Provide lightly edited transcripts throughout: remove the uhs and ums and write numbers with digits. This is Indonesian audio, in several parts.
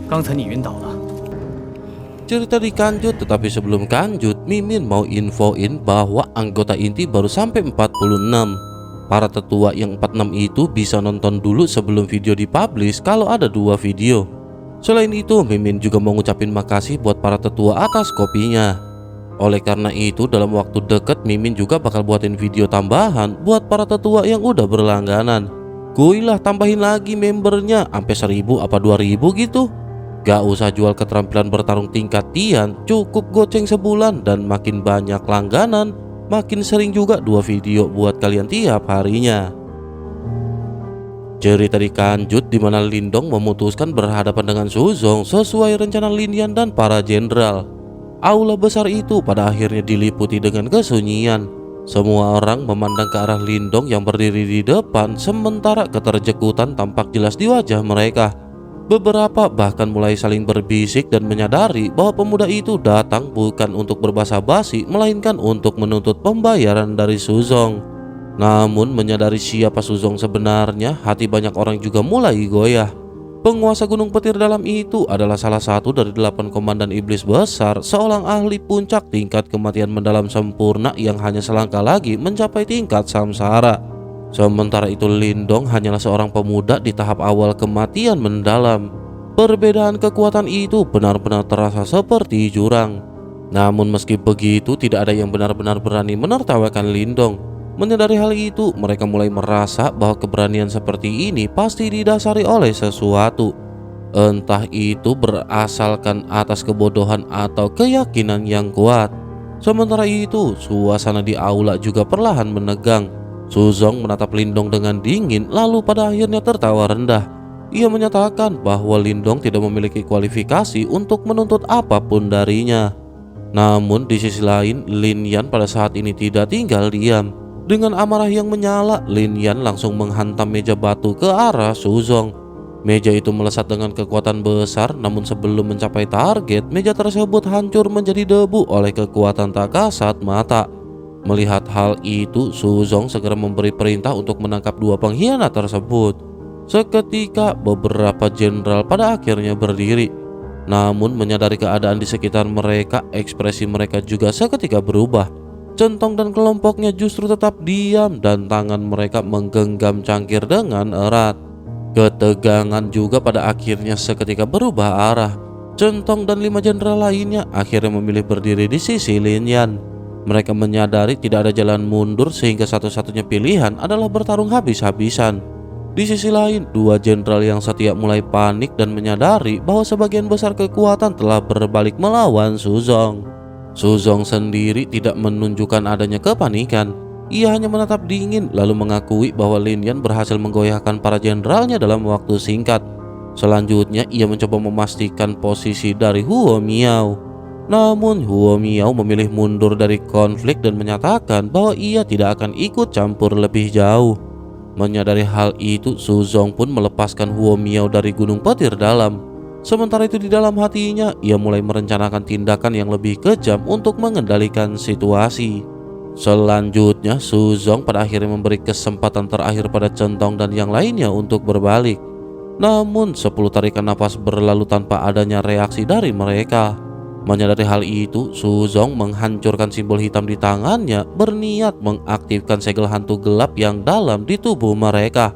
刚才你晕倒了。 Cerita dikanjut, tetapi sebelum kanjut, Mimin mau infoin bahwa anggota inti baru sampai 46. Para tetua yang 46 itu bisa nonton dulu sebelum video dipublish kalau ada 2 video. Selain itu, Mimin juga mau ngucapin makasih buat para tetua atas kopinya. Oleh karena itu, dalam waktu deket Mimin juga bakal buatin video tambahan buat para tetua yang udah berlangganan. Goilah tambahin lagi membernya sampai 1000 apa 2000 gitu. Gak usah jual keterampilan bertarung tingkat Tian, cukup goceng sebulan dan makin banyak langganan, makin sering juga 2 video buat kalian tiap harinya. Cerita dikanjut di mana Lindong memutuskan berhadapan dengan Suzong sesuai rencana Lin Yan dan para jenderal. Aula besar itu pada akhirnya diliputi dengan kesunyian. Semua orang memandang ke arah Lindong yang berdiri di depan, sementara keterjekutan tampak jelas di wajah mereka. Beberapa bahkan mulai saling berbisik dan menyadari bahwa pemuda itu datang bukan untuk berbasa-basi, melainkan untuk menuntut pembayaran dari Suzong. Namun menyadari siapa Suzong sebenarnya, hati banyak orang juga mulai goyah. Penguasa Gunung Petir dalam itu adalah salah satu dari 8 komandan iblis besar, seorang ahli puncak tingkat kematian mendalam sempurna yang hanya selangkah lagi mencapai tingkat samsara. Sementara itu Lindong hanyalah seorang pemuda di tahap awal kematian mendalam. Perbedaan kekuatan itu benar-benar terasa seperti jurang. Namun meski begitu, tidak ada yang benar-benar berani menertawakan Lindong. Menyadari hal itu, mereka mulai merasa bahwa keberanian seperti ini pasti didasari oleh sesuatu. Entah itu berasalkan atas kebodohan atau keyakinan yang kuat. Sementara itu, suasana di aula juga perlahan menegang. Suzong menatap Lindong dengan dingin, lalu pada akhirnya tertawa rendah. Ia menyatakan bahwa Lindong tidak memiliki kualifikasi untuk menuntut apapun darinya. Namun di sisi lain, Lin Yan pada saat ini tidak tinggal diam. Dengan amarah yang menyala, Lin Yan langsung menghantam meja batu ke arah Suzong. Meja itu melesat dengan kekuatan besar, namun sebelum mencapai target, meja tersebut hancur menjadi debu oleh kekuatan tak kasat mata. Melihat hal itu, Suzong segera memberi perintah untuk menangkap 2 pengkhianat tersebut. Seketika beberapa jenderal pada akhirnya berdiri. Namun menyadari keadaan di sekitar mereka, ekspresi mereka juga seketika berubah. Centong dan kelompoknya justru tetap diam dan tangan mereka menggenggam cangkir dengan erat. Ketegangan juga pada akhirnya seketika berubah arah. Centong dan 5 jenderal lainnya akhirnya memilih berdiri di sisi Lin Yan. Mereka menyadari tidak ada jalan mundur sehingga satu-satunya pilihan adalah bertarung habis-habisan. Di sisi lain, 2 jenderal yang setia mulai panik dan menyadari bahwa sebagian besar kekuatan telah berbalik melawan Suzong. Suzong sendiri tidak menunjukkan adanya kepanikan. Ia hanya menatap dingin lalu mengakui bahwa Lin Yan berhasil menggoyahkan para jenderalnya dalam waktu singkat. Selanjutnya, ia mencoba memastikan posisi dari Huo Miao. Namun Huo Miao memilih mundur dari konflik dan menyatakan bahwa ia tidak akan ikut campur lebih jauh. Menyadari hal itu, Suzong pun melepaskan Huo Miao dari Gunung Petir dalam. Sementara itu di dalam hatinya, ia mulai merencanakan tindakan yang lebih kejam untuk mengendalikan situasi. Selanjutnya, Suzong pada akhirnya memberi kesempatan terakhir pada Centong dan yang lainnya untuk berbalik. Namun 10 tarikan napas berlalu tanpa adanya reaksi dari mereka. Menyadari hal itu, Suzong menghancurkan simbol hitam di tangannya, berniat mengaktifkan segel hantu gelap yang dalam di tubuh mereka.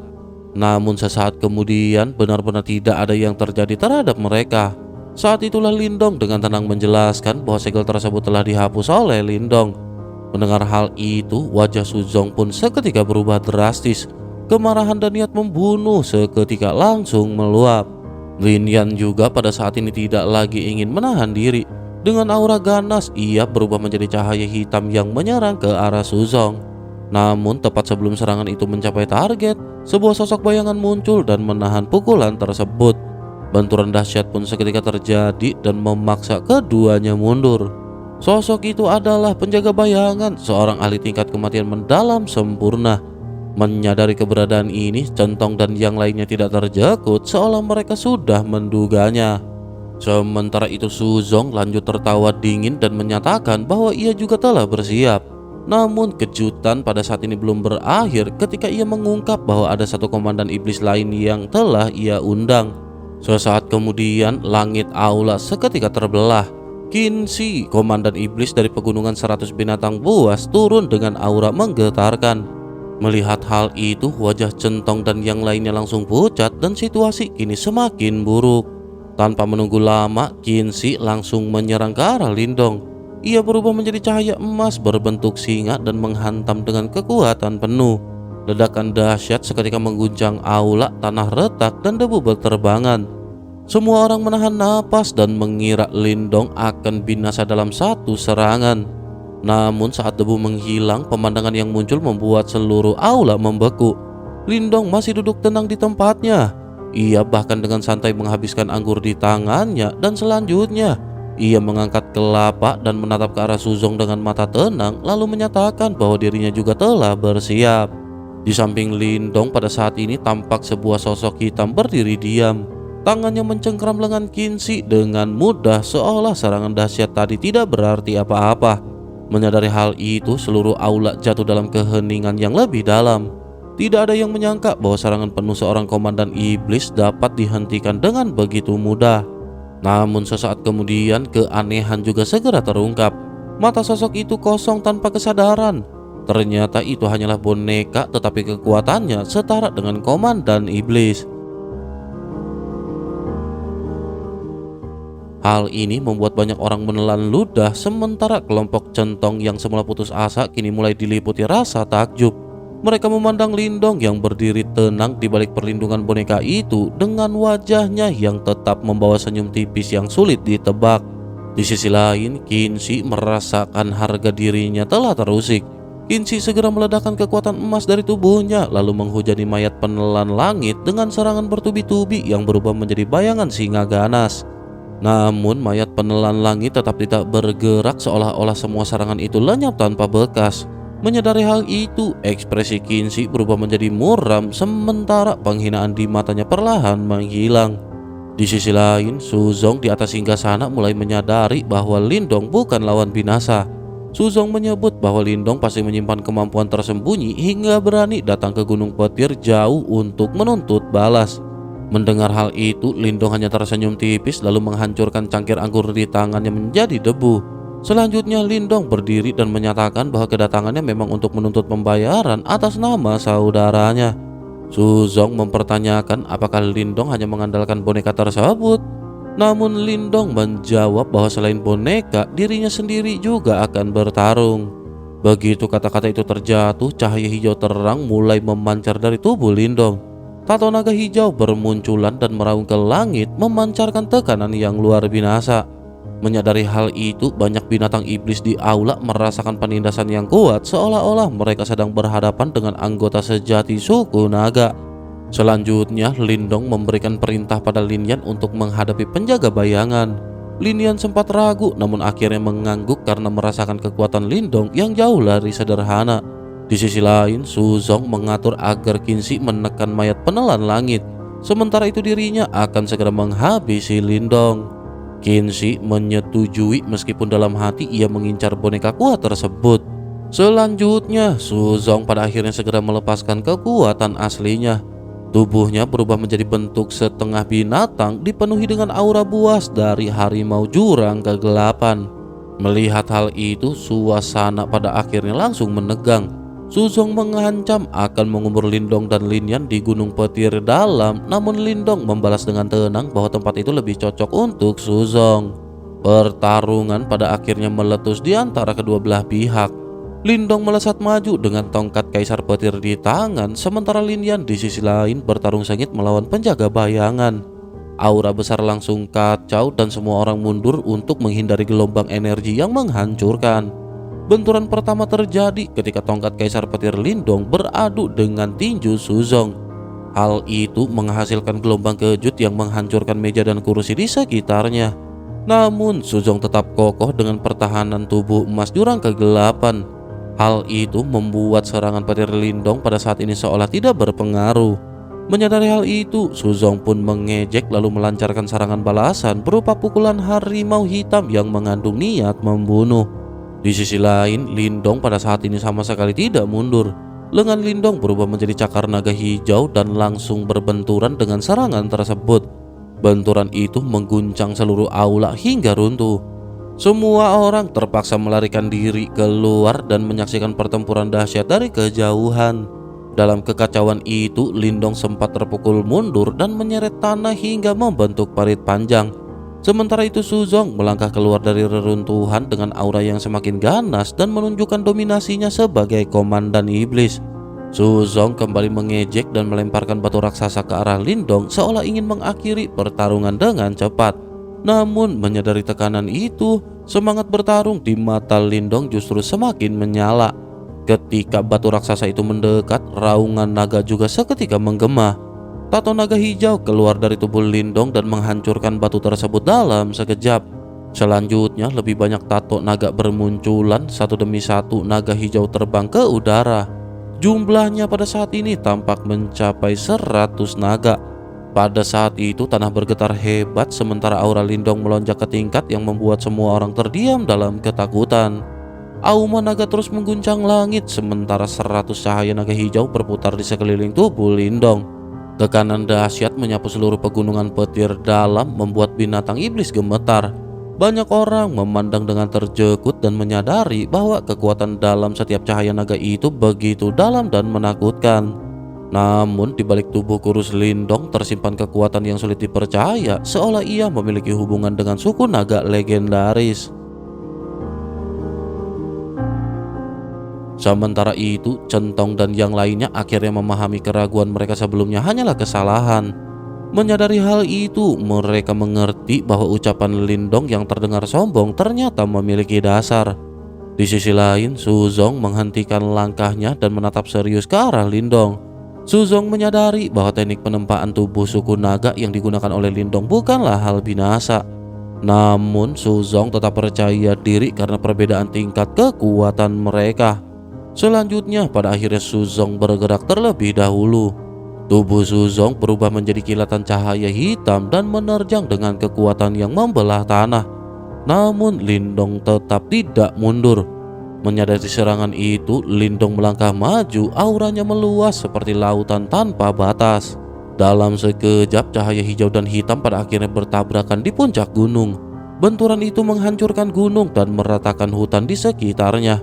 Namun sesaat kemudian benar-benar tidak ada yang terjadi terhadap mereka. Saat itulah Lindong dengan tenang menjelaskan bahwa segel tersebut telah dihapus oleh Lindong. Mendengar hal itu, wajah Suzong pun seketika berubah drastis. Kemarahan dan niat membunuh seketika langsung meluap. Lin Yan juga pada saat ini tidak lagi ingin menahan diri. Dengan aura ganas, ia berubah menjadi cahaya hitam yang menyerang ke arah Suzong. Namun tepat sebelum serangan itu mencapai target, sebuah sosok bayangan muncul dan menahan pukulan tersebut. Benturan dahsyat pun seketika terjadi dan memaksa keduanya mundur. Sosok itu adalah penjaga bayangan, seorang ahli tingkat kematian mendalam sempurna. Menyadari keberadaan ini, Centong dan yang lainnya tidak terjekut seolah mereka sudah menduganya. Sementara itu Suzong lanjut tertawa dingin dan menyatakan bahwa ia juga telah bersiap. Namun kejutan pada saat ini belum berakhir ketika ia mengungkap bahwa ada 1 komandan iblis lain yang telah ia undang. Sesaat kemudian langit aula seketika terbelah. Kinsi, komandan iblis dari pegunungan 100 binatang buas, turun dengan aura menggetarkan. Melihat hal itu, wajah Centong dan yang lainnya langsung pucat dan situasi kini semakin buruk. Tanpa menunggu lama, Kinsi langsung menyerang ke arah Lindong. Ia berubah menjadi cahaya emas berbentuk singa dan menghantam dengan kekuatan penuh. Ledakan dahsyat seketika mengguncang aula, tanah retak dan debu berterbangan. Semua orang menahan napas dan mengira Lindong akan binasa dalam satu serangan. Namun saat debu menghilang, pemandangan yang muncul membuat seluruh aula membeku. Lindong masih duduk tenang di tempatnya. Ia bahkan dengan santai menghabiskan anggur di tangannya dan selanjutnya ia mengangkat kelapa dan menatap ke arah Suzong dengan mata tenang, lalu menyatakan bahwa dirinya juga telah bersiap. Di samping Lindong pada saat ini tampak sebuah sosok hitam berdiri diam. Tangannya mencengkram lengan Kinsi dengan mudah seolah serangan dahsyat tadi tidak berarti apa-apa. Menyadari hal itu, seluruh aula jatuh dalam keheningan yang lebih dalam. Tidak ada yang menyangka bahwa serangan penuh seorang komandan iblis dapat dihentikan dengan begitu mudah. Namun sesaat kemudian keanehan juga segera terungkap. Mata sosok itu kosong tanpa kesadaran. Ternyata itu hanyalah boneka, tetapi kekuatannya setara dengan komandan iblis. Hal ini membuat banyak orang menelan ludah, sementara kelompok Centong yang semula putus asa kini mulai diliputi rasa takjub. Mereka memandang Lindong yang berdiri tenang di balik perlindungan boneka itu dengan wajahnya yang tetap membawa senyum tipis yang sulit ditebak. Di sisi lain, Kinsi merasakan harga dirinya telah terusik. Kinsi segera meledakkan kekuatan emas dari tubuhnya, lalu menghujani mayat penelan langit dengan serangan bertubi-tubi yang berubah menjadi bayangan singa ganas. Namun mayat penelan langit tetap tidak bergerak, seolah-olah semua serangan itu lenyap tanpa bekas. Menyadari hal itu, ekspresi Kinsi berubah menjadi muram, sementara penghinaan di matanya perlahan menghilang. Di sisi lain, Suzong di atas singgasana mulai menyadari bahwa Lindong bukan lawan binasa. Suzong menyebut bahwa Lindong pasti menyimpan kemampuan tersembunyi hingga berani datang ke Gunung Petir jauh untuk menuntut balas. Mendengar hal itu, Lindong hanya tersenyum tipis lalu menghancurkan cangkir anggur di tangannya menjadi debu. Selanjutnya Lindong berdiri dan menyatakan bahwa kedatangannya memang untuk menuntut pembayaran atas nama saudaranya. Suzong mempertanyakan apakah Lindong hanya mengandalkan boneka tersebut. Namun Lindong menjawab bahwa selain boneka, dirinya sendiri juga akan bertarung. Begitu kata-kata itu terjatuh, cahaya hijau terang mulai memancar dari tubuh Lindong. Tato naga hijau bermunculan dan meraung ke langit, memancarkan tekanan yang luar biasa. Menyadari hal itu, banyak binatang iblis di aula merasakan penindasan yang kuat, seolah-olah mereka sedang berhadapan dengan anggota sejati suku naga. Selanjutnya, Lindong memberikan perintah pada Linian untuk menghadapi penjaga bayangan. Linian sempat ragu, namun akhirnya mengangguk karena merasakan kekuatan Lindong yang jauh dari sederhana. Di sisi lain, Suzong mengatur agar Kinsi menekan mayat penelan langit. Sementara itu dirinya akan segera menghabisi Lindong. Kinsi menyetujui meskipun dalam hati ia mengincar boneka kuat tersebut. Selanjutnya, Suzong pada akhirnya segera melepaskan kekuatan aslinya. Tubuhnya berubah menjadi bentuk setengah binatang dipenuhi dengan aura buas dari harimau jurang kegelapan. Melihat hal itu, suasana pada akhirnya langsung menegang. Suzong mengancam akan mengubur Lindong dan Linian di Gunung Petir dalam, namun Lindong membalas dengan tenang bahwa tempat itu lebih cocok untuk Suzong. Pertarungan pada akhirnya meletus di antara kedua belah pihak. Lindong melesat maju dengan tongkat Kaisar Petir di tangan, sementara Linian di sisi lain bertarung sengit melawan penjaga bayangan. Aura besar langsung kacau dan semua orang mundur untuk menghindari gelombang energi yang menghancurkan. Benturan pertama terjadi ketika tongkat Kaisar Petir Lindong beradu dengan tinju Suzong. Hal itu menghasilkan gelombang kejut yang menghancurkan meja dan kursi di sekitarnya. Namun Suzong tetap kokoh dengan pertahanan tubuh emas jurang kegelapan. Hal itu membuat serangan Petir Lindong pada saat ini seolah tidak berpengaruh. Menyadari hal itu, Suzong pun mengejek lalu melancarkan serangan balasan berupa pukulan harimau hitam yang mengandung niat membunuh. Di sisi lain, Lindong pada saat ini sama sekali tidak mundur. Lengan Lindong berubah menjadi cakar naga hijau dan langsung berbenturan dengan serangan tersebut. Benturan itu mengguncang seluruh aula hingga runtuh. Semua orang terpaksa melarikan diri keluar dan menyaksikan pertempuran dahsyat dari kejauhan. Dalam kekacauan itu, Lindong sempat terpukul mundur dan menyeret tanah hingga membentuk parit panjang. Sementara itu Suzong melangkah keluar dari reruntuhan dengan aura yang semakin ganas dan menunjukkan dominasinya sebagai komandan iblis. Suzong kembali mengejek dan melemparkan batu raksasa ke arah Lindong seolah ingin mengakhiri pertarungan dengan cepat. Namun menyadari tekanan itu, semangat bertarung di mata Lindong justru semakin menyala. Ketika batu raksasa itu mendekat, raungan naga juga seketika menggema. Tato naga hijau keluar dari tubuh Lindong dan menghancurkan batu tersebut dalam sekejap. Selanjutnya lebih banyak tato naga bermunculan, satu demi satu naga hijau terbang ke udara. Jumlahnya pada saat ini tampak mencapai 100 naga. Pada saat itu tanah bergetar hebat sementara aura Lindong melonjak ke tingkat yang membuat semua orang terdiam dalam ketakutan. Auma naga terus mengguncang langit sementara 100 cahaya naga hijau berputar di sekeliling tubuh Lindong. Tekanan dahsyat menyapu seluruh pegunungan petir dalam membuat binatang iblis gemetar. Banyak orang memandang dengan terjekut dan menyadari bahwa kekuatan dalam setiap cahaya naga itu begitu dalam dan menakutkan. Namun di balik tubuh kurus Lindong tersimpan kekuatan yang sulit dipercaya, seolah ia memiliki hubungan dengan suku naga legendaris. Sementara itu, Centong dan yang lainnya akhirnya memahami keraguan mereka sebelumnya hanyalah kesalahan. Menyadari hal itu, mereka mengerti bahwa ucapan Lindong yang terdengar sombong ternyata memiliki dasar. Di sisi lain, Suzong menghentikan langkahnya dan menatap serius ke arah Lindong. Suzong menyadari bahwa teknik penempaan tubuh suku naga yang digunakan oleh Lindong bukanlah hal binasa. Namun, Suzong tetap percaya diri karena perbedaan tingkat kekuatan mereka. Selanjutnya, pada akhirnya Suzong bergerak terlebih dahulu. Tubuh Suzong berubah menjadi kilatan cahaya hitam dan menerjang dengan kekuatan yang membelah tanah. Namun Lindong tetap tidak mundur. Menyadari serangan itu, Lindong melangkah maju, auranya meluas seperti lautan tanpa batas. Dalam sekejap, cahaya hijau dan hitam pada akhirnya bertabrakan di puncak gunung. Benturan itu menghancurkan gunung dan meratakan hutan di sekitarnya.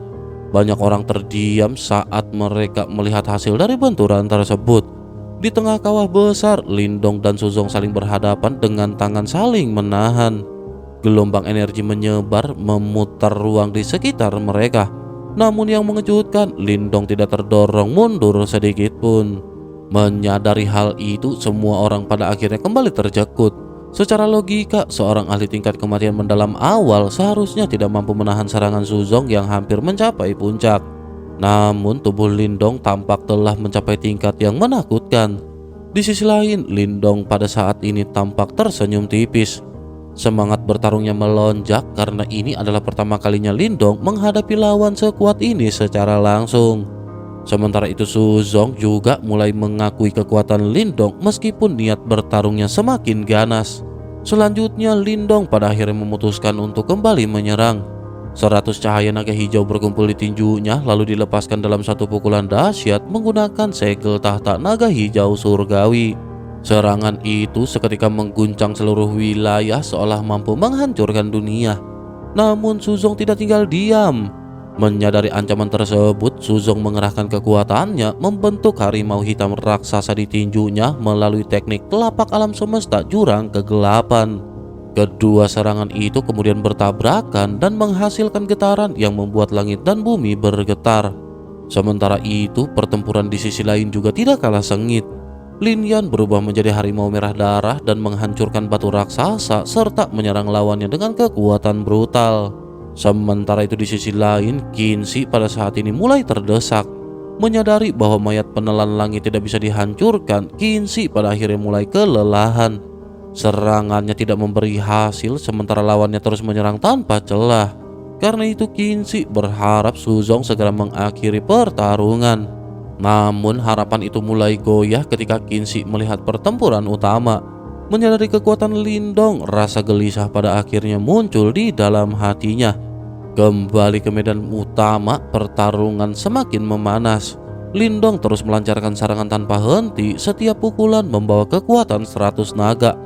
Banyak orang terdiam saat mereka melihat hasil dari benturan tersebut. Di tengah kawah besar, Lindong dan Suzong saling berhadapan dengan tangan saling menahan. Gelombang energi menyebar memutar ruang di sekitar mereka. Namun yang mengejutkan, Lindong tidak terdorong mundur sedikit pun. Menyadari hal itu, semua orang pada akhirnya kembali terjekut. Secara logika, seorang ahli tingkat kematian mendalam awal seharusnya tidak mampu menahan serangan Suzong yang hampir mencapai puncak. Namun tubuh Lindong tampak telah mencapai tingkat yang menakutkan. Di sisi lain, Lindong pada saat ini tampak tersenyum tipis. Semangat bertarungnya melonjak karena ini adalah pertama kalinya Lindong menghadapi lawan sekuat ini secara langsung. Sementara itu Suzong juga mulai mengakui kekuatan Lindong meskipun niat bertarungnya semakin ganas. Selanjutnya Lindong pada akhirnya memutuskan untuk kembali menyerang. 100 cahaya naga hijau berkumpul di tinjunya lalu dilepaskan dalam satu pukulan dahsyat menggunakan segel tahta naga hijau surgawi. Serangan itu seketika mengguncang seluruh wilayah seolah mampu menghancurkan dunia. Namun Suzong tidak tinggal diam. Menyadari ancaman tersebut, Suzong mengerahkan kekuatannya membentuk harimau hitam raksasa di tinjunya melalui teknik telapak alam semesta jurang kegelapan. Kedua serangan itu kemudian bertabrakan dan menghasilkan getaran yang membuat langit dan bumi bergetar. Sementara itu, pertempuran di sisi lain juga tidak kalah sengit. Lin Yan berubah menjadi harimau merah darah dan menghancurkan batu raksasa serta menyerang lawannya dengan kekuatan brutal. Sementara itu di sisi lain, Qin Shi pada saat ini mulai terdesak. Menyadari bahwa mayat penelan langit tidak bisa dihancurkan, Qin Shi pada akhirnya mulai kelelahan. Serangannya tidak memberi hasil sementara lawannya terus menyerang tanpa celah. Karena itu Qin Shi berharap Suzong segera mengakhiri pertarungan. Namun harapan itu mulai goyah ketika Qin Shi melihat pertempuran utama. Menyadari kekuatan Lindong, rasa gelisah pada akhirnya muncul di dalam hatinya. Kembali ke medan utama, pertarungan semakin memanas. Lindong terus melancarkan serangan tanpa henti, setiap pukulan membawa kekuatan 100 naga.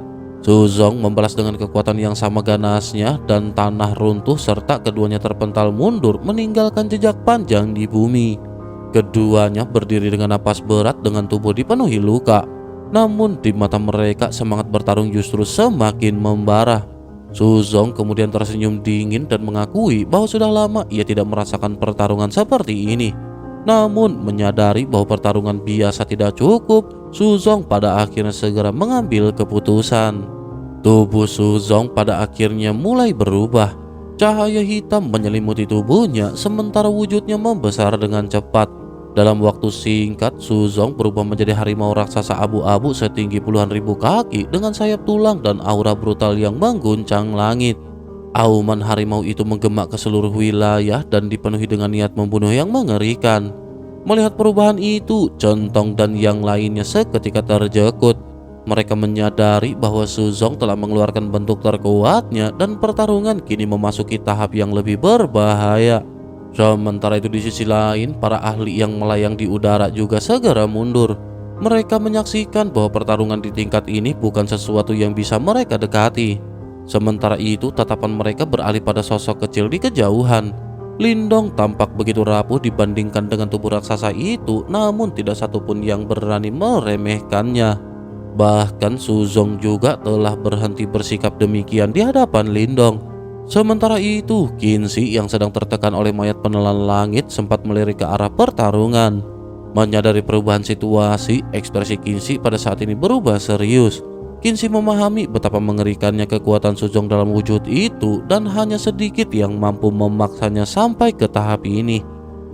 Suzong membalas dengan kekuatan yang sama ganasnya dan tanah runtuh serta keduanya terpental mundur meninggalkan jejak panjang di bumi. Keduanya berdiri dengan napas berat dengan tubuh dipenuhi luka. Namun di mata mereka semangat bertarung justru semakin membara. Suzong kemudian tersenyum dingin dan mengakui bahwa sudah lama ia tidak merasakan pertarungan seperti ini. Namun menyadari bahwa pertarungan biasa tidak cukup, Suzong pada akhirnya segera mengambil keputusan. Tubuh Suzong pada akhirnya mulai berubah. Cahaya hitam menyelimuti tubuhnya sementara wujudnya membesar dengan cepat. Dalam waktu singkat, Suzong berubah menjadi harimau raksasa abu-abu setinggi puluhan ribu kaki dengan sayap tulang dan aura brutal yang mengguncang langit. Auman harimau itu menggema ke seluruh wilayah dan dipenuhi dengan niat membunuh yang mengerikan. Melihat perubahan itu, Centong dan yang lainnya seketika terjekut. Mereka menyadari bahwa Suzong telah mengeluarkan bentuk terkuatnya dan pertarungan kini memasuki tahap yang lebih berbahaya. Sementara itu di sisi lain, para ahli yang melayang di udara juga segera mundur. Mereka menyaksikan bahwa pertarungan di tingkat ini bukan sesuatu yang bisa mereka dekati. Sementara itu, tatapan mereka beralih pada sosok kecil di kejauhan. Lindong tampak begitu rapuh dibandingkan dengan tubuh raksasa itu, namun tidak satupun yang berani meremehkannya. Bahkan Suzong juga telah berhenti bersikap demikian di hadapan Lindong. Sementara itu, Qinzi yang sedang tertekan oleh mayat penelan langit sempat melirik ke arah pertarungan. Menyadari perubahan situasi, ekspresi Qinzi pada saat ini berubah serius. Qinzi memahami betapa mengerikannya kekuatan Suzong dalam wujud itu dan hanya sedikit yang mampu memaksanya sampai ke tahap ini.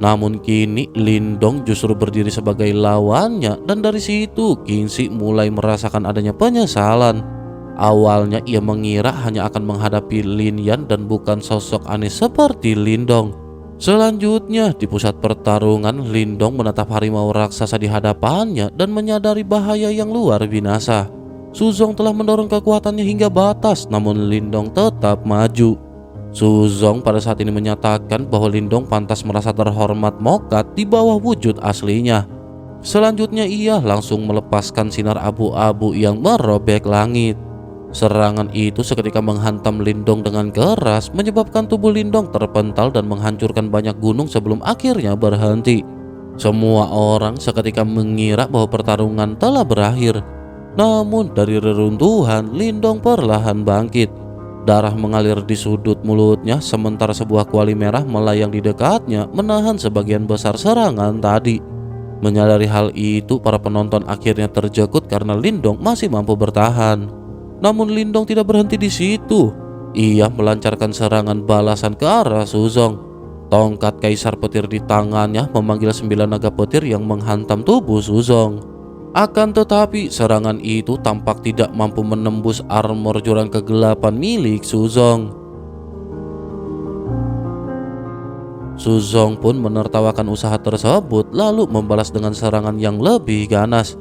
Namun kini Lindong justru berdiri sebagai lawannya dan dari situ Qinzi mulai merasakan adanya penyesalan. Awalnya ia mengira hanya akan menghadapi Lin Yan dan bukan sosok aneh seperti Lindong. Selanjutnya di pusat pertarungan, Lindong menatap harimau raksasa di hadapannya dan menyadari bahaya yang luar binasa. Suzong telah mendorong kekuatannya hingga batas, namun Lindong tetap maju. Suzong pada saat ini menyatakan bahwa Lindong pantas merasa terhormat mokat di bawah wujud aslinya. Selanjutnya ia langsung melepaskan sinar abu-abu yang merobek langit. Serangan itu seketika menghantam Lindong dengan keras, menyebabkan tubuh Lindong terpental dan menghancurkan banyak gunung sebelum akhirnya berhenti. Semua orang seketika mengira bahwa pertarungan telah berakhir. Namun dari reruntuhan, Lindong perlahan bangkit. Darah mengalir di sudut mulutnya, sementara sebuah kuali merah melayang di dekatnya menahan sebagian besar serangan tadi. Menyadari hal itu, para penonton akhirnya terjekut karena Lindong masih mampu bertahan. Namun Lindong tidak berhenti di situ. Ia melancarkan serangan balasan ke arah Suzong. Tongkat kaisar petir di tangannya memanggil 9 naga petir yang menghantam tubuh Suzong. Akan tetapi serangan itu tampak tidak mampu menembus armor jurang kegelapan milik Suzong. Suzong pun menertawakan usaha tersebut lalu membalas dengan serangan yang lebih ganas.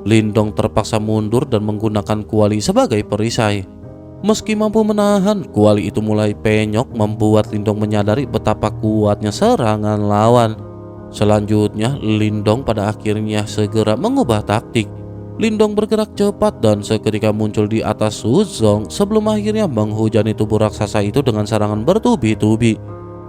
Lindong terpaksa mundur dan menggunakan kuali sebagai perisai. Meski mampu menahan, kuali itu mulai penyok membuat Lindong menyadari betapa kuatnya serangan lawan. Selanjutnya, Lindong pada akhirnya segera mengubah taktik. Lindong bergerak cepat dan seketika muncul di atas Suzong sebelum akhirnya menghujani tubuh raksasa itu dengan serangan bertubi-tubi.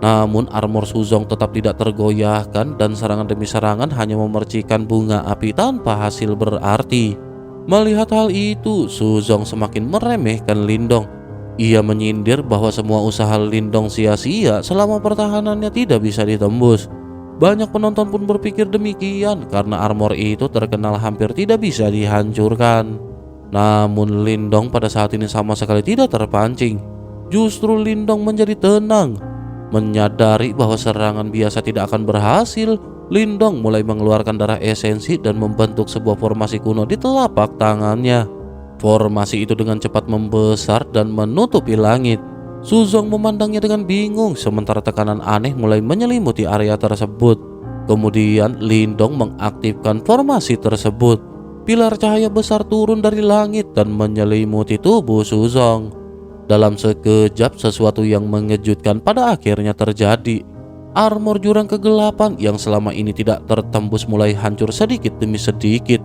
Namun armor Suzong tetap tidak tergoyahkan dan serangan demi serangan hanya memercikan bunga api tanpa hasil berarti. Melihat hal itu, Suzong semakin meremehkan Lindong. Ia menyindir bahwa semua usaha Lindong sia-sia selama pertahanannya tidak bisa ditembus. Banyak penonton pun berpikir demikian karena armor itu terkenal hampir tidak bisa dihancurkan. Namun Lindong pada saat ini sama sekali tidak terpancing. Justru Lindong menjadi tenang. Menyadari bahwa serangan biasa tidak akan berhasil, Lindong mulai mengeluarkan darah esensi dan membentuk sebuah formasi kuno di telapak tangannya. Formasi itu dengan cepat membesar dan menutupi langit. Suzong memandangnya dengan bingung sementara tekanan aneh mulai menyelimuti area tersebut. Kemudian Lindong mengaktifkan formasi tersebut. Pilar cahaya besar turun dari langit dan menyelimuti tubuh Suzong. Dalam sekejap sesuatu yang mengejutkan pada akhirnya terjadi. Armor jurang kegelapan yang selama ini tidak tertembus mulai hancur sedikit demi sedikit.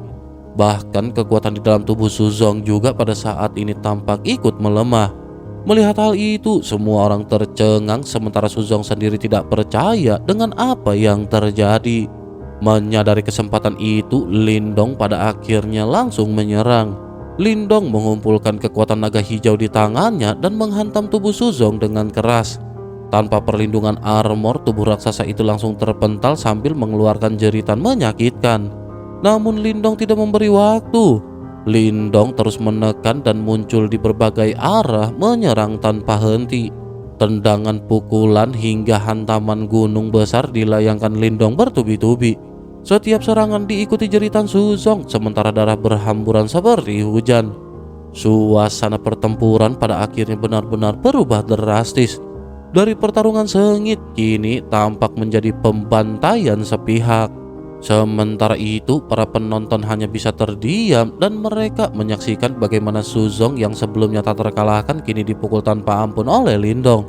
Bahkan kekuatan di dalam tubuh Suzong juga pada saat ini tampak ikut melemah. Melihat hal itu, semua orang tercengang sementara Suzong sendiri tidak percaya dengan apa yang terjadi. Menyadari kesempatan itu, Lindong pada akhirnya langsung menyerang. Lindong mengumpulkan kekuatan naga hijau di tangannya dan menghantam tubuh Suzong dengan keras. Tanpa perlindungan armor, tubuh raksasa itu langsung terpental sambil mengeluarkan jeritan menyakitkan. Namun Lindong tidak memberi waktu. Lindong terus menekan dan muncul di berbagai arah menyerang tanpa henti. Tendangan, pukulan hingga hantaman gunung besar dilayangkan Lindong bertubi-tubi. Setiap serangan diikuti jeritan Suzong sementara darah berhamburan seperti hujan. Suasana pertempuran pada akhirnya benar-benar berubah drastis. Dari pertarungan sengit kini tampak menjadi pembantaian sepihak. Sementara itu para penonton hanya bisa terdiam dan mereka menyaksikan bagaimana Suzong yang sebelumnya tak terkalahkan kini dipukul tanpa ampun oleh Lindong.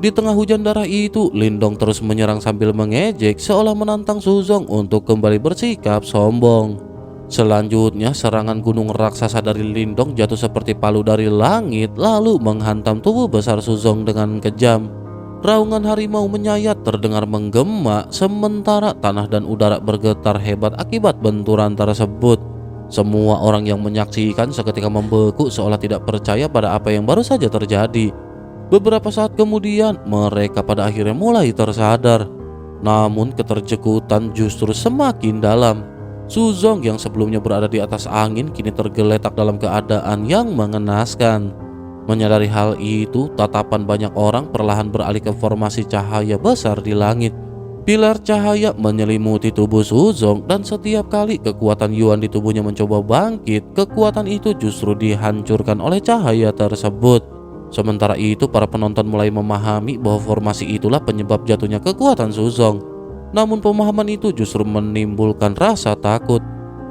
Di tengah hujan darah itu, Lindong terus menyerang sambil mengejek seolah menantang Suzong untuk kembali bersikap sombong. Selanjutnya serangan gunung raksasa dari Lindong jatuh seperti palu dari langit lalu menghantam tubuh besar Suzong dengan kejam. Raungan harimau menyayat terdengar menggema sementara tanah dan udara bergetar hebat akibat benturan tersebut. Semua orang yang menyaksikan seketika membeku seolah tidak percaya pada apa yang baru saja terjadi. Beberapa saat kemudian mereka pada akhirnya mulai tersadar. Namun keterjekutan justru semakin dalam. Suzong yang sebelumnya berada di atas angin kini tergeletak dalam keadaan yang mengenaskan. Menyadari hal itu, tatapan banyak orang perlahan beralih ke formasi cahaya besar di langit. Pilar cahaya menyelimuti tubuh Suzong dan setiap kali kekuatan Yuan di tubuhnya mencoba bangkit, kekuatan itu justru dihancurkan oleh cahaya tersebut. Sementara itu, para penonton mulai memahami bahwa formasi itulah penyebab jatuhnya kekuatan Suzong. Namun pemahaman itu justru menimbulkan rasa takut.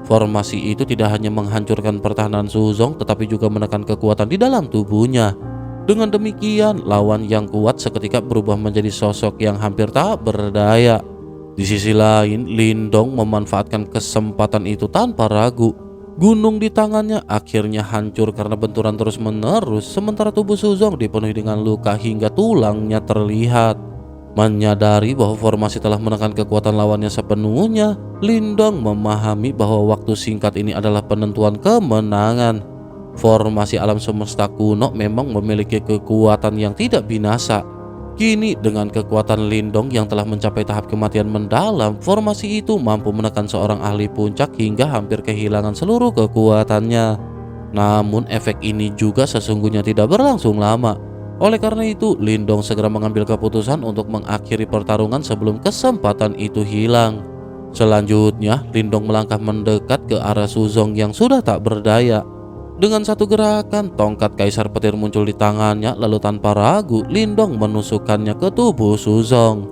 Formasi itu tidak hanya menghancurkan pertahanan Suzong tetapi juga menekan kekuatan di dalam tubuhnya. Dengan demikian, lawan yang kuat seketika berubah menjadi sosok yang hampir tak berdaya. Di sisi lain, Lindong memanfaatkan kesempatan itu tanpa ragu. Gunung di tangannya akhirnya hancur karena benturan terus-menerus, sementara tubuh Suzong dipenuhi dengan luka hingga tulangnya terlihat. Menyadari bahwa formasi telah menekan kekuatan lawannya sepenuhnya, Lindong memahami bahwa waktu singkat ini adalah penentuan kemenangan. Formasi alam semesta kuno memang memiliki kekuatan yang tidak binasa. Kini dengan kekuatan Lindong yang telah mencapai tahap kematian mendalam, formasi itu mampu menekan seorang ahli puncak hingga hampir kehilangan seluruh kekuatannya. Namun efek ini juga sesungguhnya tidak berlangsung lama. Oleh karena itu, Lindong segera mengambil keputusan untuk mengakhiri pertarungan sebelum kesempatan itu hilang. Selanjutnya, Lindong melangkah mendekat ke arah Suzong yang sudah tak berdaya. Dengan satu gerakan, tongkat Kaisar Petir muncul di tangannya, lalu tanpa ragu, Lindong menusukkannya ke tubuh Suzong.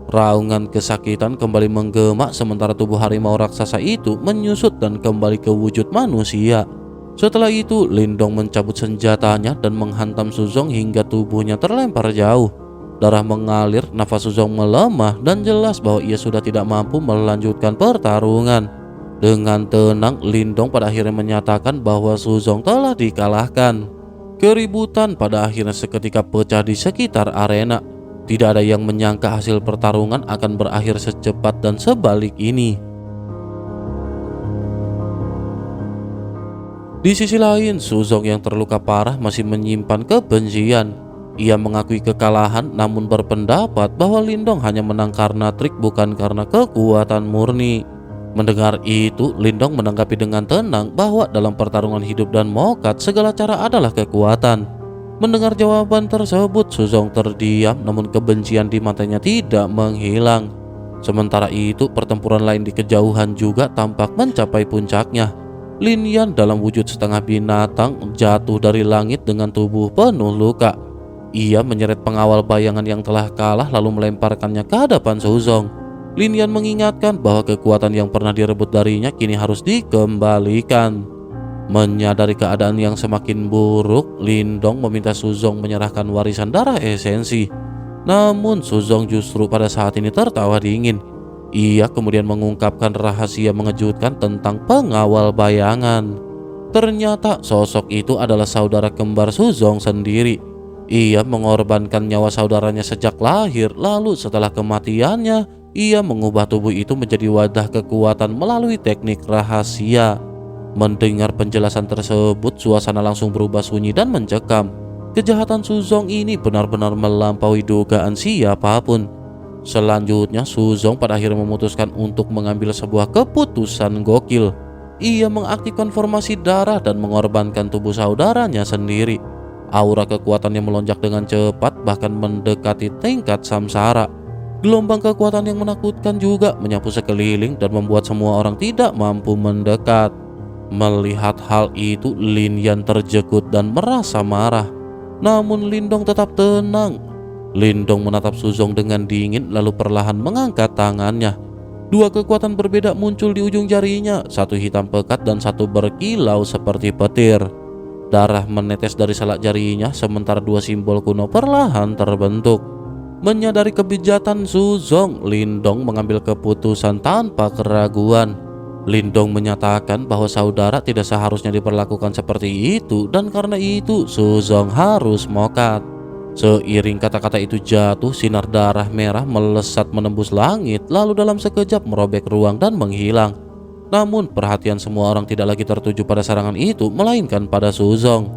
Raungan kesakitan kembali menggema sementara tubuh harimau raksasa itu menyusut dan kembali ke wujud manusia. Setelah itu, Lindong mencabut senjatanya dan menghantam Suzong hingga tubuhnya terlempar jauh. Darah mengalir, nafas Suzong melemah dan jelas bahwa ia sudah tidak mampu melanjutkan pertarungan. Dengan tenang, Lindong pada akhirnya menyatakan bahwa Suzong telah dikalahkan. Keributan pada akhirnya seketika pecah di sekitar arena. Tidak ada yang menyangka hasil pertarungan akan berakhir secepat dan sebalik ini. Di sisi lain, Suzong yang terluka parah masih menyimpan kebencian. Ia mengakui kekalahan namun berpendapat bahwa Lindong hanya menang karena trik bukan karena kekuatan murni. Mendengar itu, Lindong menanggapi dengan tenang bahwa dalam pertarungan hidup dan mokat segala cara adalah kekuatan. Mendengar jawaban tersebut, Suzong terdiam namun kebencian di matanya tidak menghilang. Sementara itu, pertempuran lain di kejauhan juga tampak mencapai puncaknya. Lin Yan dalam wujud setengah binatang jatuh dari langit dengan tubuh penuh luka. Ia menyeret pengawal bayangan yang telah kalah lalu melemparkannya ke hadapan Suzong. Lin Yan mengingatkan bahwa kekuatan yang pernah direbut darinya kini harus dikembalikan. Menyadari keadaan yang semakin buruk, Lindong meminta Suzong menyerahkan warisan darah esensi. Namun Suzong justru pada saat ini tertawa dingin. Ia kemudian mengungkapkan rahasia mengejutkan tentang pengawal bayangan. Ternyata sosok itu adalah saudara kembar Suzong sendiri. Ia mengorbankan nyawa saudaranya sejak lahir, lalu setelah kematiannya, ia mengubah tubuh itu menjadi wadah kekuatan melalui teknik rahasia. Mendengar penjelasan tersebut, suasana langsung berubah sunyi dan mencekam. Kejahatan Suzong ini benar-benar melampaui dugaan siapapun. Selanjutnya, Suzong pada akhirnya memutuskan untuk mengambil sebuah keputusan gokil. Ia mengaktifkan formasi darah dan mengorbankan tubuh saudaranya sendiri. Aura kekuatannya melonjak dengan cepat, bahkan mendekati tingkat samsara. Gelombang kekuatan yang menakutkan juga menyapu sekeliling dan membuat semua orang tidak mampu mendekat. Melihat hal itu, Lin Yan terjekut dan merasa marah. Namun Lindong tetap tenang. Lindong menatap Suzong dengan dingin, lalu perlahan mengangkat tangannya. Dua kekuatan berbeda muncul di ujung jarinya, satu hitam pekat dan satu berkilau seperti petir. Darah menetes dari salak jarinya, sementara dua simbol kuno perlahan terbentuk. Menyadari kebijatan Suzong, Lindong mengambil keputusan tanpa keraguan. Lindong menyatakan bahwa saudara tidak seharusnya diperlakukan seperti itu, dan karena itu Suzong harus mokat. Seiring kata-kata itu jatuh, sinar darah merah melesat menembus langit, lalu dalam sekejap merobek ruang dan menghilang. Namun perhatian semua orang tidak lagi tertuju pada serangan itu, melainkan pada Suzong.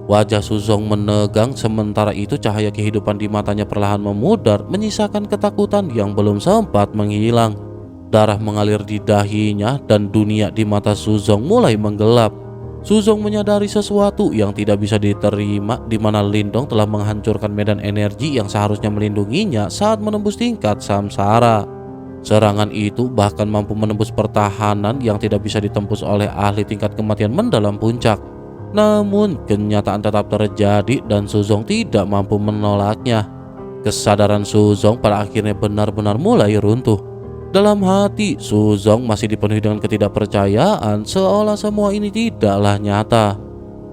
Wajah Suzong menegang, sementara itu cahaya kehidupan di matanya perlahan memudar, menyisakan ketakutan yang belum sempat menghilang. Darah mengalir di dahinya dan dunia di mata Suzong mulai menggelap. Suzong menyadari sesuatu yang tidak bisa diterima, di mana Lindong telah menghancurkan medan energi yang seharusnya melindunginya saat menembus tingkat samsara. Serangan itu bahkan mampu menembus pertahanan yang tidak bisa ditembus oleh ahli tingkat kematian mendalam puncak. Namun kenyataan tetap terjadi dan Suzong tidak mampu menolaknya. Kesadaran Suzong pada akhirnya benar-benar mulai runtuh. Dalam hati, Suzong masih dipenuhi dengan ketidakpercayaan, seolah semua ini tidaklah nyata.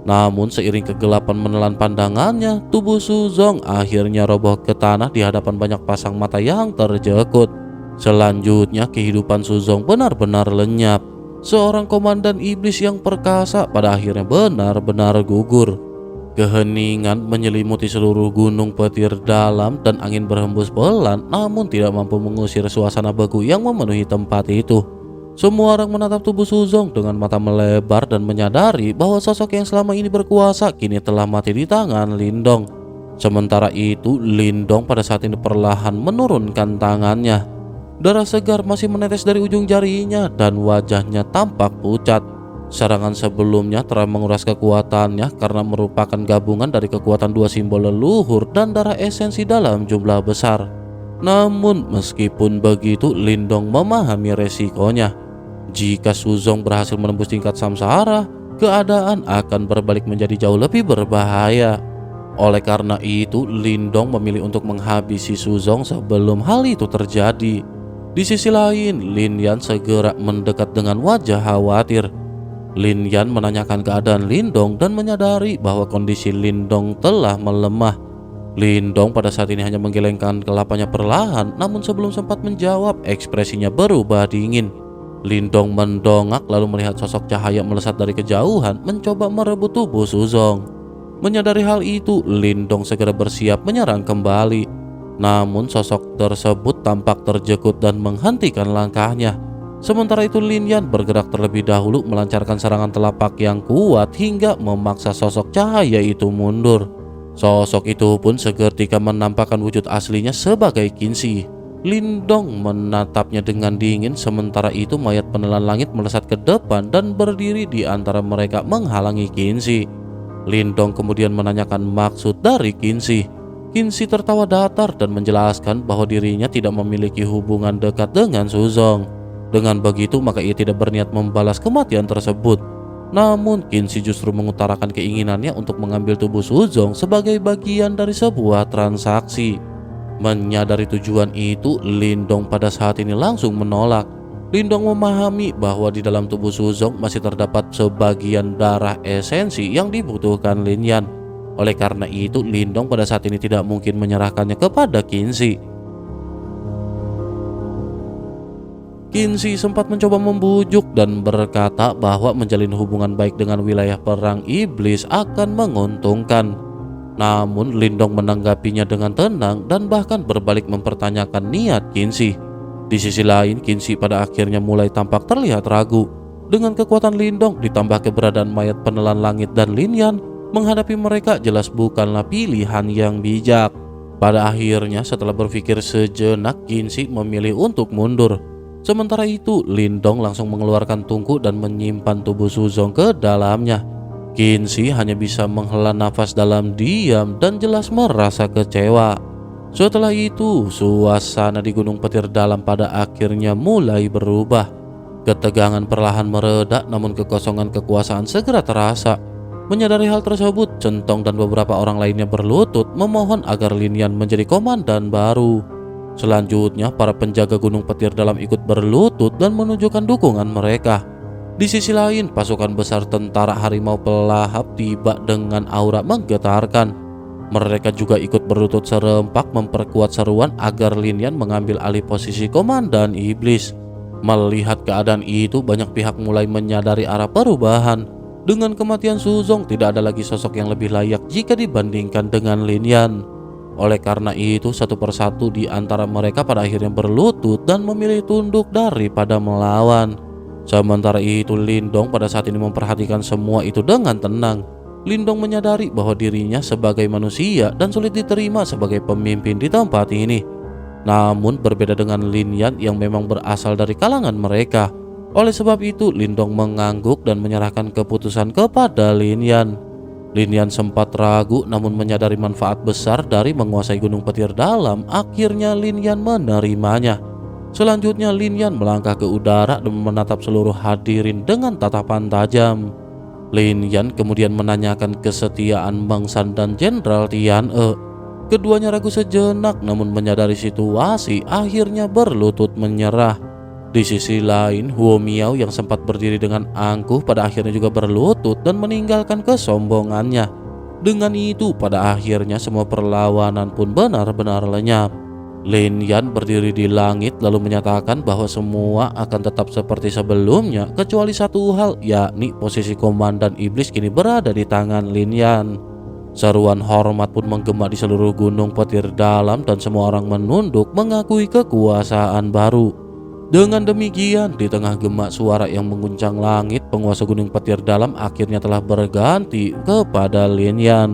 Namun seiring kegelapan menelan pandangannya, tubuh Suzong akhirnya roboh ke tanah di hadapan banyak pasang mata yang terjekut. Selanjutnya, kehidupan Suzong benar-benar lenyap. Seorang komandan iblis yang perkasa pada akhirnya benar-benar gugur. Keheningan menyelimuti seluruh gunung petir dalam dan angin berhembus pelan, namun tidak mampu mengusir suasana beku yang memenuhi tempat itu. Semua orang menatap tubuh Suzong dengan mata melebar dan menyadari bahwa sosok yang selama ini berkuasa kini telah mati di tangan Lindong. Sementara itu, Lindong pada saat ini perlahan menurunkan tangannya. Darah segar masih menetes dari ujung jarinya dan wajahnya tampak pucat. Serangan sebelumnya telah menguras kekuatannya karena merupakan gabungan dari kekuatan dua simbol leluhur dan darah esensi dalam jumlah besar. Namun meskipun begitu, Lindong memahami resikonya. Jika Suzong berhasil menembus tingkat samsara, keadaan akan berbalik menjadi jauh lebih berbahaya. Oleh karena itu, Lindong memilih untuk menghabisi Suzong sebelum hal itu terjadi. Di sisi lain, Lin Yan segera mendekat dengan wajah khawatir. Lin Yan menanyakan keadaan Lindong dan menyadari bahwa kondisi Lindong telah melemah. Lindong pada saat ini hanya menggelengkan kelapanya perlahan, namun sebelum sempat menjawab, ekspresinya berubah dingin. Lindong mendongak lalu melihat sosok cahaya melesat dari kejauhan, mencoba merebut tubuh Suzong. Menyadari hal itu, Lindong segera bersiap menyerang kembali. Namun sosok tersebut tampak terjekut dan menghentikan langkahnya. Sementara itu Lin Yan bergerak terlebih dahulu melancarkan serangan telapak yang kuat hingga memaksa sosok cahaya itu mundur. Sosok itu pun seketika menampakkan wujud aslinya sebagai Qinzi. Lindong menatapnya dengan dingin, sementara itu mayat penelan langit melesat ke depan dan berdiri di antara mereka menghalangi Qinzi. Lindong kemudian menanyakan maksud dari Qinzi. Qinzi tertawa datar dan menjelaskan bahwa dirinya tidak memiliki hubungan dekat dengan Suzong. Dengan begitu maka ia tidak berniat membalas kematian tersebut. Namun Qinzi justru mengutarakan keinginannya untuk mengambil tubuh Suzong sebagai bagian dari sebuah transaksi. Menyadari tujuan itu, Lindong pada saat ini langsung menolak. Lindong memahami bahwa di dalam tubuh Suzong masih terdapat sebagian darah esensi yang dibutuhkan Lin Yan. Oleh karena itu, Lindong pada saat ini tidak mungkin menyerahkannya kepada Qinzi. Qinzi sempat mencoba membujuk dan berkata bahwa menjalin hubungan baik dengan wilayah perang iblis akan menguntungkan. Namun Lindong menanggapinya dengan tenang dan bahkan berbalik mempertanyakan niat Qinzi. Di sisi lain, Qinzi pada akhirnya mulai tampak terlihat ragu. Dengan kekuatan Lindong ditambah keberadaan mayat penelan langit dan Lin Yan, menghadapi mereka jelas bukanlah pilihan yang bijak. Pada akhirnya setelah berpikir sejenak, Qinzi memilih untuk mundur. Sementara itu, Lindong langsung mengeluarkan tungku dan menyimpan tubuh Suzong ke dalamnya. Qinzi hanya bisa menghela nafas dalam diam dan jelas merasa kecewa. Setelah itu, suasana di Gunung Petir Dalam pada akhirnya mulai berubah. Ketegangan perlahan mereda, namun kekosongan kekuasaan segera terasa. Menyadari hal tersebut, Centong dan beberapa orang lainnya berlutut memohon agar Lin Yan menjadi komandan baru. Selanjutnya, para penjaga Gunung Petir Dalam ikut berlutut dan menunjukkan dukungan mereka. Di sisi lain, pasukan besar tentara harimau pelahap tiba dengan aura menggetarkan. Mereka juga ikut berlutut serempak memperkuat seruan agar Lin Yan mengambil alih posisi komandan iblis. Melihat keadaan itu, banyak pihak mulai menyadari arah perubahan. Dengan kematian Suzong, tidak ada lagi sosok yang lebih layak jika dibandingkan dengan Lin Yan. Oleh karena itu, satu persatu di antara mereka pada akhirnya berlutut dan memilih tunduk daripada melawan. Sementara itu, Lindong pada saat ini memperhatikan semua itu dengan tenang. Lindong menyadari bahwa dirinya sebagai manusia dan sulit diterima sebagai pemimpin di tempat ini. Namun berbeda dengan Lin Yan yang memang berasal dari kalangan mereka. Oleh sebab itu, Lindong mengangguk dan menyerahkan keputusan kepada Lin Yan. Lin Yan sempat ragu, namun menyadari manfaat besar dari menguasai Gunung Petir Dalam, akhirnya Lin Yan menerimanya. Selanjutnya Lin Yan melangkah ke udara dan menatap seluruh hadirin dengan tatapan tajam. Lin Yan kemudian menanyakan kesetiaan Bang San dan Jenderal Tian E. Keduanya ragu sejenak, namun menyadari situasi akhirnya berlutut menyerah. Di sisi lain, Huo Miao yang sempat berdiri dengan angkuh pada akhirnya juga berlutut dan meninggalkan kesombongannya. Dengan itu, pada akhirnya semua perlawanan pun benar-benar lenyap. Lin Yan berdiri di langit lalu menyatakan bahwa semua akan tetap seperti sebelumnya, kecuali satu hal, yakni posisi komandan iblis kini berada di tangan Lin Yan. Seruan hormat pun menggema di seluruh Gunung Petir Dalam dan semua orang menunduk mengakui kekuasaan baru. Dengan demikian, di tengah gema suara yang mengguncang langit, penguasa Gunung Petir Dalam akhirnya telah berganti kepada Lin Yan.